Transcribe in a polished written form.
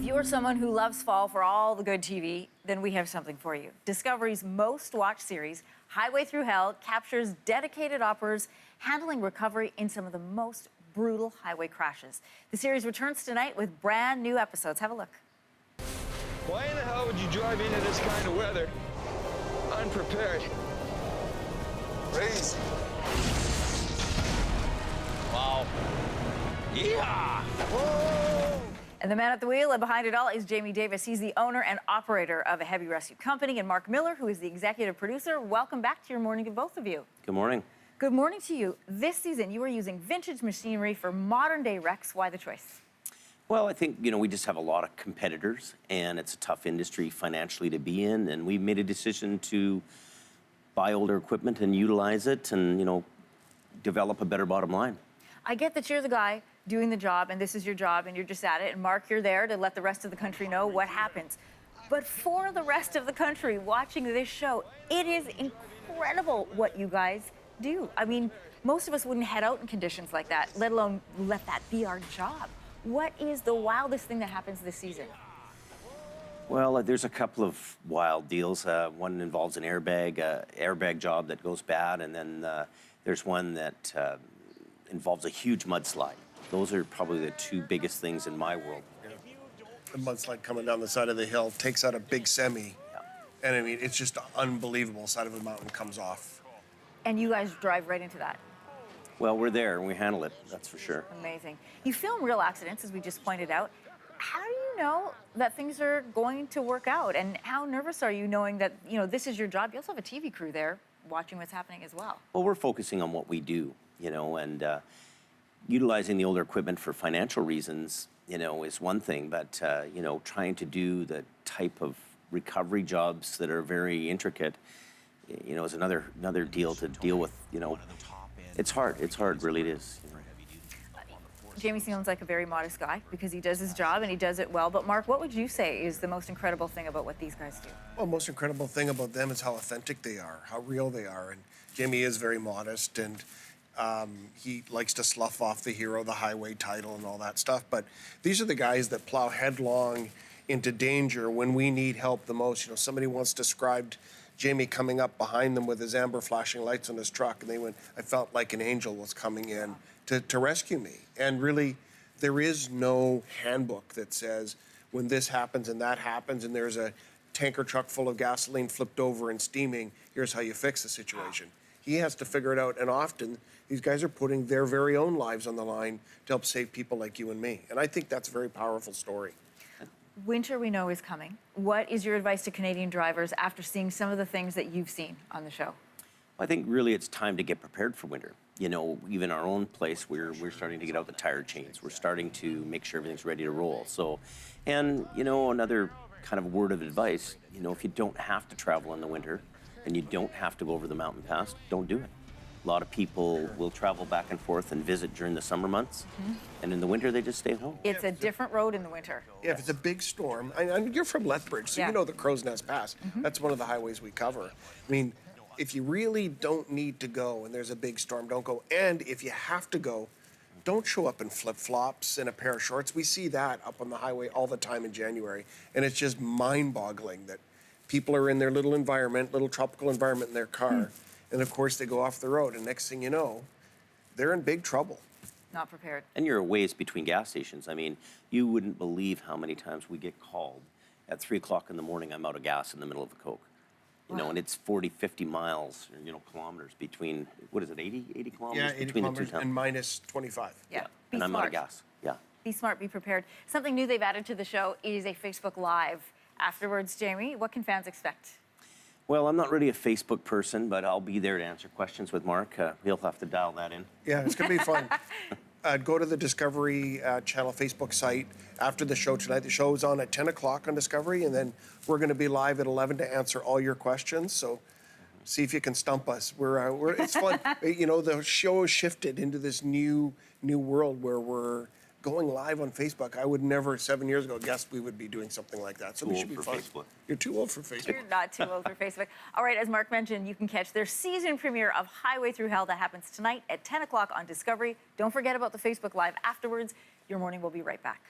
you're someone who loves fall for all the good TV, then we have something for you. Discovery's most watched series, Highway Thru Hell, captures dedicated operators handling recovery in some of the most brutal highway crashes. The series returns tonight with brand new episodes. Have a look. Why in the hell would you drive into this kind of weather unprepared? Crazy. Wow. Yeehaw! Whoa! And the man at the wheel and behind it all is Jamie Davis. He's the owner and operator of a heavy rescue company, and Mark Miller, who is the executive producer. Welcome back to your morning to both of you. Good morning. Good morning to you. This season, you are using vintage machinery for modern-day wrecks. Why the choice? Well, I think, we just have a lot of competitors, and it's a tough industry financially to be in, and we made a decision to buy older equipment and utilize it and, develop a better bottom line. I get that you're the guy doing the job, and this is your job, and you're just at it. And Mark, you're there to let the rest of the country know what happens. But for the rest of the country watching this show, it is incredible what you guys do. I mean, most of us wouldn't head out in conditions like that, let alone let that be our job. What is the wildest thing that happens this season? Well, there's a couple of wild deals. One involves an airbag job that goes bad, and then there's one that involves a huge mudslide. Those are probably the two biggest things in my world. The mudslide coming down the side of the hill takes out a big semi, and I mean, it's just unbelievable. Side of the mountain comes off. And you guys drive right into that. Well, we're there, and we handle it, that's for sure. Amazing. You film real accidents, as we just pointed out. How do you know that things are going to work out? And how nervous are you knowing that, this is your job? You also have a TV crew there watching what's happening as well. Well, we're focusing on what we do, and utilizing the older equipment for financial reasons, is one thing, but, trying to do the type of recovery jobs that are very intricate, is another deal to deal with, It's hard, really it is. Jamie seems like a very modest guy because he does his job and he does it well. But Mark, what would you say is the most incredible thing about what these guys do? Well, the most incredible thing about them is how authentic they are, how real they are. And Jamie is very modest, and he likes to slough off the hero, the highway title and all that stuff. But these are the guys that plow headlong into danger when we need help the most. Somebody once described Jamie coming up behind them with his amber flashing lights on his truck, and they went, I felt like an angel was coming in to rescue me. And really, there is no handbook that says when this happens and that happens and there's a tanker truck full of gasoline flipped over and steaming, here's how you fix the situation. He has to figure it out, and often these guys are putting their very own lives on the line to help save people like you and me. And I think that's a very powerful story. Winter, we know, is coming. What is your advice to Canadian drivers after seeing some of the things that you've seen on the show? I think really it's time to get prepared for winter. Even our own place, we're starting to get out the tire chains. We're starting to make sure everything's ready to roll. So, and another kind of word of advice, if you don't have to travel in the winter and you don't have to go over the mountain pass, don't do it. A lot of people will travel back and forth and visit during the summer months, and in the winter they just stay home. It's a different road in the winter. Yeah, if it's a big storm, you're from Lethbridge, so you know the Crow's Nest Pass. That's one of the highways we cover. I mean, if you really don't need to go and there's a big storm, don't go. And if you have to go, don't show up in flip-flops and a pair of shorts. We see that up on the highway all the time in January, and it's just mind-boggling that people are in their little environment, little tropical environment in their car, and of course they go off the road, and next thing you know, they're in big trouble. Not prepared. And you're a ways between gas stations. I mean, you wouldn't believe how many times we get called at 3 o'clock in the morning, I'm out of gas in the middle of a Coke. And it's 40, 50 miles, kilometers between, what is it, 80 kilometers? Yeah, 80 between kilometers the two towns. and minus 25. Yeah. And I'm out of gas, Be smart, be prepared. Something new they've added to the show is a Facebook Live. Afterwards, Jamie, what can fans expect? Well, I'm not really a Facebook person, but I'll be there to answer questions with Mark. He'll have to dial that in. Yeah, it's going to be fun. Go to the Discovery Channel Facebook site after the show tonight. The show's on at 10 o'clock on Discovery, and then we're going to be live at 11 to answer all your questions. So see if you can stump us. It's fun. The show has shifted into this new world where we're going live on Facebook. I would never, 7 years ago, guessed we would be doing something like that. So Too we old should be for fun. Facebook. You're too old for Facebook. You're not too old for Facebook. All right, as Mark mentioned, you can catch their season premiere of Highway Thru Hell that happens tonight at 10 o'clock on Discovery. Don't forget about the Facebook Live afterwards. Your morning will be right back.